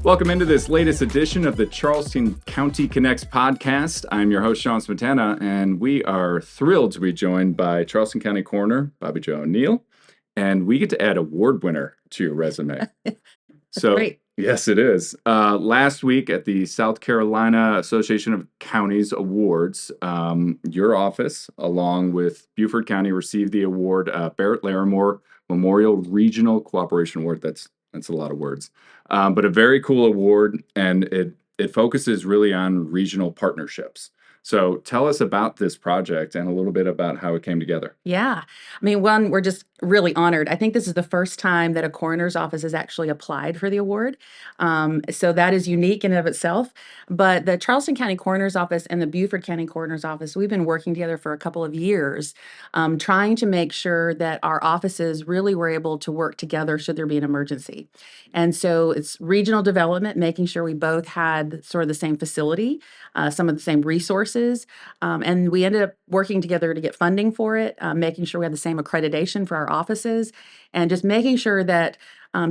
Welcome into this latest edition of the Charleston County Connects podcast. I'm your host, Sean Smetana, and we are thrilled to be joined by Charleston County Coroner, Bobbi Jo O'Neill, and we get to add award winner to your resume. So, great. Yes, it is. Last week at the South Carolina Association of Counties Awards, your office, along with Beaufort County, received the award Barrett Lawrimore Memorial Regional Cooperation Award. That's a lot of words, but a very cool award, and it focuses really on regional partnerships. So tell us about this project and a little bit about how it came together. Yeah. I mean, one, we're just really honored. I think this is the first time that a coroner's office has actually applied for the award. So that is unique in and of itself. But the Charleston County Coroner's Office and the Beaufort County Coroner's Office, we've been working together for a couple of years, trying to make sure that our offices really were able to work together should there be an emergency. And so it's regional development, making sure we both had sort of the same facility, some of the same resources. And we ended up working together to get funding for it, making sure we had the same accreditation for our offices, and just making sure that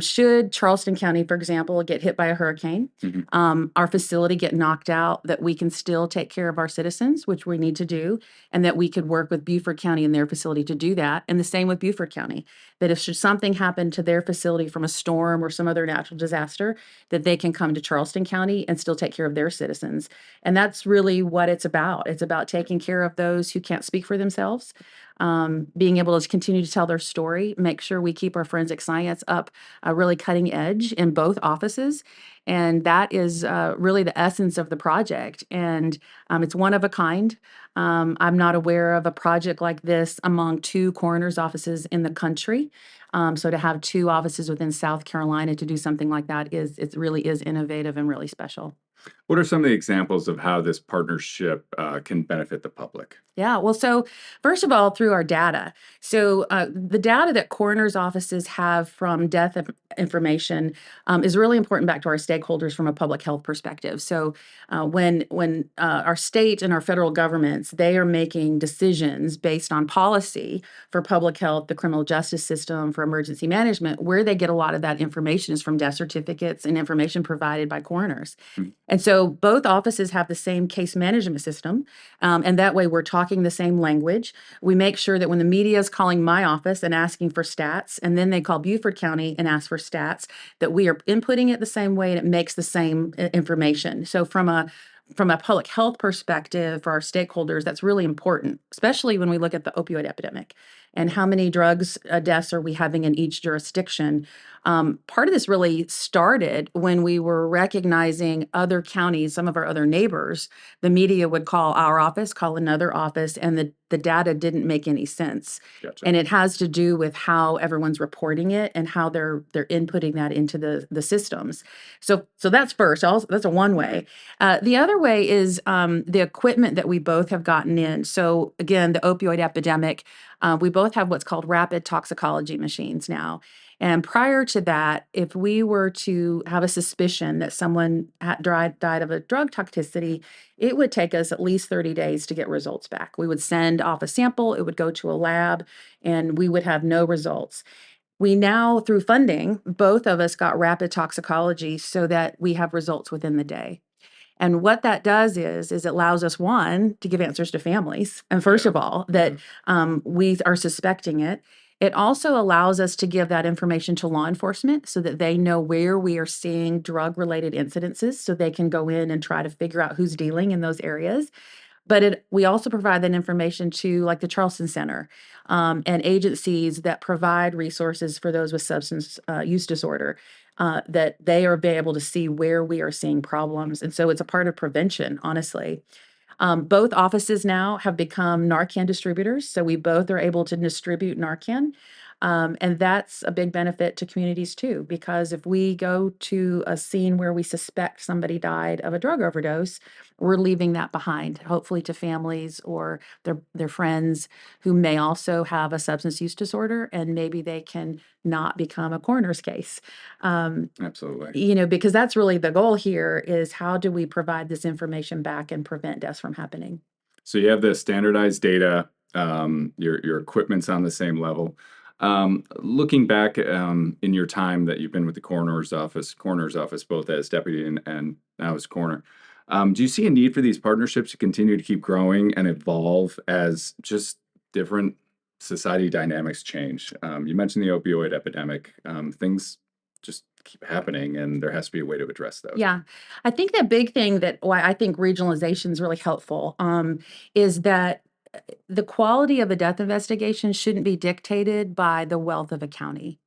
should Charleston County, for example, get hit by a hurricane, our facility get knocked out, that we can still take care of our citizens, which we need to do, and that we could work with Beaufort County and their facility to do that. And the same with Beaufort County, that if should something happen to their facility from a storm or some other natural disaster, that they can come to Charleston County and still take care of their citizens. And that's really what it's about. It's about taking care of those who can't speak for themselves, being able to continue to tell their story, make sure we keep our forensic science up really cutting edge in both offices. And that is really the essence of the project. And it's one of a kind. I'm not aware of a project like this among two coroner's offices in the country. So to have two offices within South Carolina to do something like that it really is innovative and really special. What are some of the examples of how this partnership can benefit the public? Yeah, well, so first of all, through our data. So the data that coroner's offices have from information is really important back to our stakeholders from a public health perspective. So when our state and our federal governments, they are making decisions based on policy for public health, the criminal justice system, for emergency management, where they get a lot of that information is from death certificates and information provided by coroners. Mm. And so both offices have the same case management system, and that way we're talking the same language. We make sure that when the media is calling my office and asking for stats, and then they call Beaufort County and ask for stats, that we are inputting it the same way and it makes the same information. So from a public health perspective for our stakeholders, that's really important, especially when we look at the opioid epidemic and how many drugs deaths are we having in each jurisdiction. Part of this really started when we were recognizing other counties, some of our other neighbors. The media would call our office, call another office, and the data didn't make any sense. Gotcha. And it has to do with how everyone's reporting it and how they're inputting that into the systems. So that's first. That's a one way. The other way is the equipment that we both have gotten in. So again, the opioid epidemic, we both have what's called rapid toxicology machines now. And prior to that, if we were to have a suspicion that someone had died of a drug toxicity, it would take us at least 30 days to get results back. We would send off a sample, it would go to a lab, and we would have no results. We now, through funding, both of us got rapid toxicology so that we have results within the day. And what that does is it allows us, one, to give answers to families. And first of all, that we are suspecting it. It also allows us to give that information to law enforcement so that they know where we are seeing drug-related incidences so they can go in and try to figure out who's dealing in those areas. But we also provide that information to like the Charleston Center and agencies that provide resources for those with substance use disorder, that they are be able to see where we are seeing problems. And so it's a part of prevention, honestly. Both offices now have become Narcan distributors, so we both are able to distribute Narcan. And that's a big benefit to communities too, because if we go to a scene where we suspect somebody died of a drug overdose, we're leaving that behind, hopefully to families or their friends who may also have a substance use disorder, and maybe they can not become a coroner's case. Absolutely. Because that's really the goal here is how do we provide this information back and prevent deaths from happening? So you have the standardized data, your equipment's on the same level. Looking back in your time that you've been with the coroner's office, both as deputy and now as coroner, do you see a need for these partnerships to continue to keep growing and evolve as just different society dynamics change? You mentioned the opioid epidemic. Things just keep happening, and there has to be a way to address those. Yeah, I think the big thing that why I think regionalization is really helpful is that the quality of a death investigation shouldn't be dictated by the wealth of a county.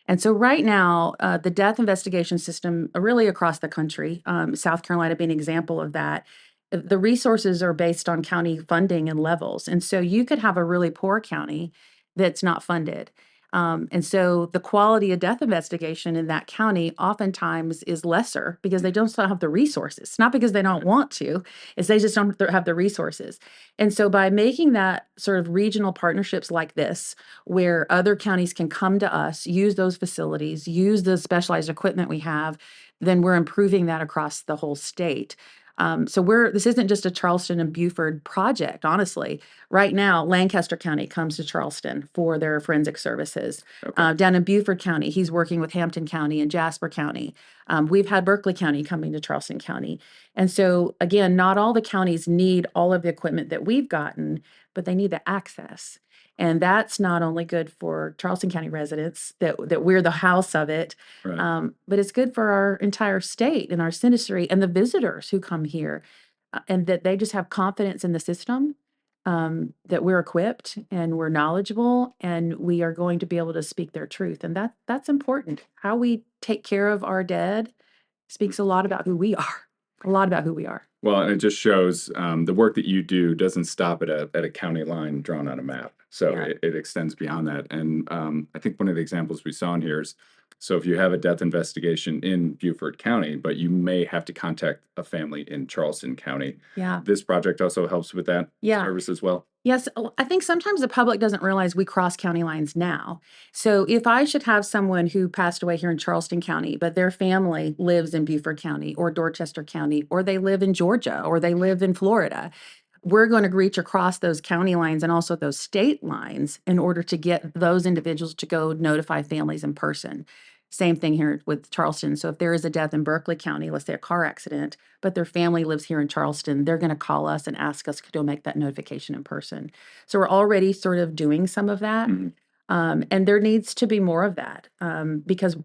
And so right now, the death investigation system really across the country, South Carolina being an example of that, the resources are based on county funding and levels. And so you could have a really poor county that's not funded. And so the quality of death investigation in that county oftentimes is lesser because they don't still have the resources. Not because they don't want to, it's they just don't have the resources. And so by making that sort of regional partnerships like this, where other counties can come to us, use those facilities, use the specialized equipment we have, then we're improving that across the whole state. So this isn't just a Charleston and Beaufort project, honestly. Right now, Lancaster County comes to Charleston for their forensic services. Okay. Down in Beaufort County, he's working with Hampton County and Jasper County. We've had Berkeley County coming to Charleston County. And so again, not all the counties need all of the equipment that we've gotten, but they need the access. And that's not only good for Charleston County residents, that we're the house of it, Right. but it's good for our entire state and our citizenry and the visitors who come here, and that they just have confidence in the system, that we're equipped and we're knowledgeable and we are going to be able to speak their truth. And that's important. How we take care of our dead speaks a lot about who we are, a lot about who we are. Well, and it just shows the work that you do doesn't stop at a county line drawn on a map. So Yeah. it extends beyond that. And I think one of the examples we saw in here is, so if you have a death investigation in Beaufort County, but you may have to contact a family in Charleston County, Yeah. this project also helps with that Yeah. service as well. Yes, I think sometimes the public doesn't realize we cross county lines now. So if I should have someone who passed away here in Charleston County, but their family lives in Beaufort County or Dorchester County, or they live in Georgia, or they live in Florida, we're going to reach across those county lines and also those state lines in order to get those individuals to go notify families in person. Same thing here with Charleston. So if there is a death in Berkeley County, let's say a car accident, but their family lives here in Charleston, they're going to call us and ask us to go make that notification in person. So we're already sort of doing some of that. Mhm. And there needs to be more of that, because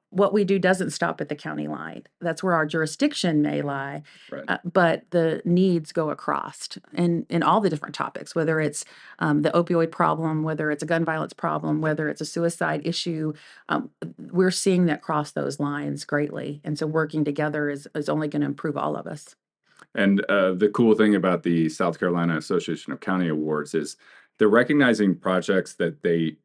what we do doesn't stop at the county line. That's where our jurisdiction may lie, Right. but the needs go across in all the different topics, whether it's the opioid problem, whether it's a gun violence problem, whether it's a suicide issue. We're seeing that cross those lines greatly. And so working together is only going to improve all of us. And the cool thing about the South Carolina Association of County Awards is they're recognizing projects that they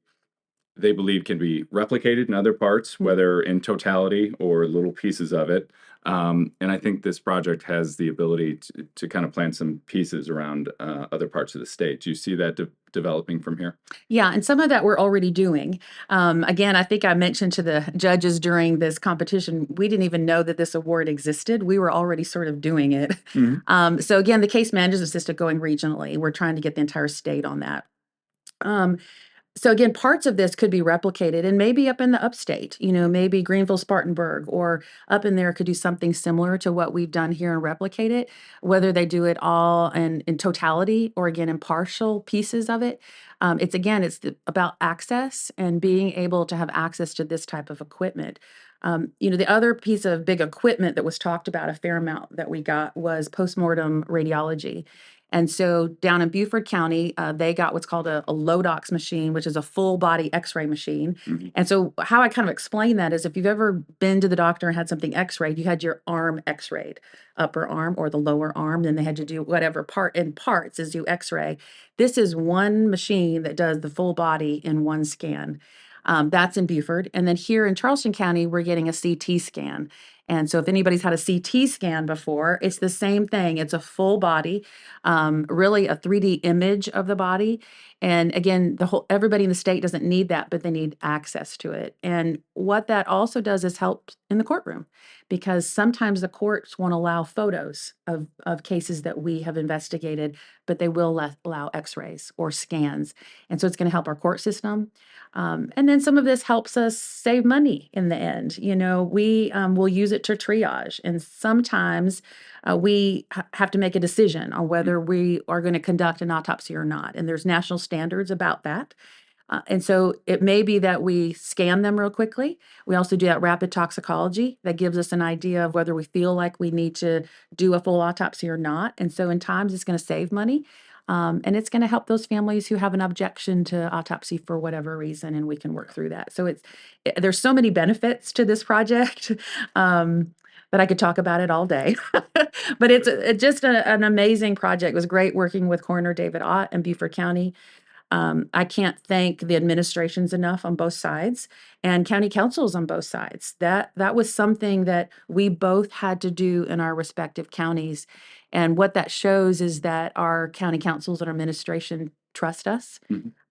believe can be replicated in other parts, whether in totality or little pieces of it. And I think this project has the ability to kind of plant some pieces around other parts of the state. Do you see that developing from here? Yeah, and some of that we're already doing. Again, I think I mentioned to the judges during this competition, we didn't even know that this award existed. We were already sort of doing it. Mhm. So again, the case management system going regionally, we're trying to get the entire state on that. So again, parts of this could be replicated and maybe up in the upstate, maybe Greenville, Spartanburg, or up in there could do something similar to what we've done here and replicate it, whether they do it all in totality or again, in partial pieces of it. About access and being able to have access to this type of equipment. The other piece of big equipment that was talked about a fair amount that we got was postmortem radiology. And so down in Beaufort County, they got what's called a Lodox machine, which is a full body x-ray machine. Mhm. And so how I kind of explain that is if you've ever been to the doctor and had something x-rayed, you had your arm x-rayed, upper arm or the lower arm, then they had to do whatever part in parts is do x-ray. This is one machine that does the full body in one scan. That's in Beaufort. And then here in Charleston County, we're getting a CT scan. And so if anybody's had a CT scan before, it's the same thing. It's a full body, really a 3D image of the body. And again, everybody in the state doesn't need that, but they need access to it. And what that also does is help in the courtroom, because sometimes the courts won't allow photos of cases that we have investigated, but they will allow x-rays or scans. And so it's going to help our court system. And then some of this helps us save money in the end. We will use it to triage. And sometimes we have to make a decision on whether we are going to conduct an autopsy or not. And there's national standards about that. And so it may be that we scan them real quickly. We also do that rapid toxicology that gives us an idea of whether we feel like we need to do a full autopsy or not. And so in times it's going to save money. And it's going to help those families who have an objection to autopsy for whatever reason, and we can work through that. So there's so many benefits to this project that I could talk about it all day. But it's just an amazing project. It was great working with Coroner David Ott and Beaufort County. I can't thank the administrations enough on both sides, and county councils on both sides. That was something that we both had to do in our respective counties. And what that shows is that our county councils and our administration trust us.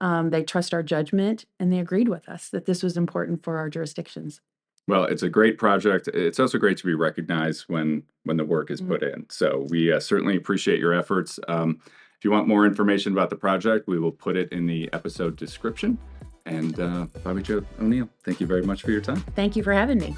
They trust our judgment, and they agreed with us that this was important for our jurisdictions. Well, it's a great project. It's also great to be recognized when the work is put in. So we certainly appreciate your efforts. If you want more information about the project, we will put it in the episode description. And Bobbi Jo O'Neill, thank you very much for your time. Thank you for having me.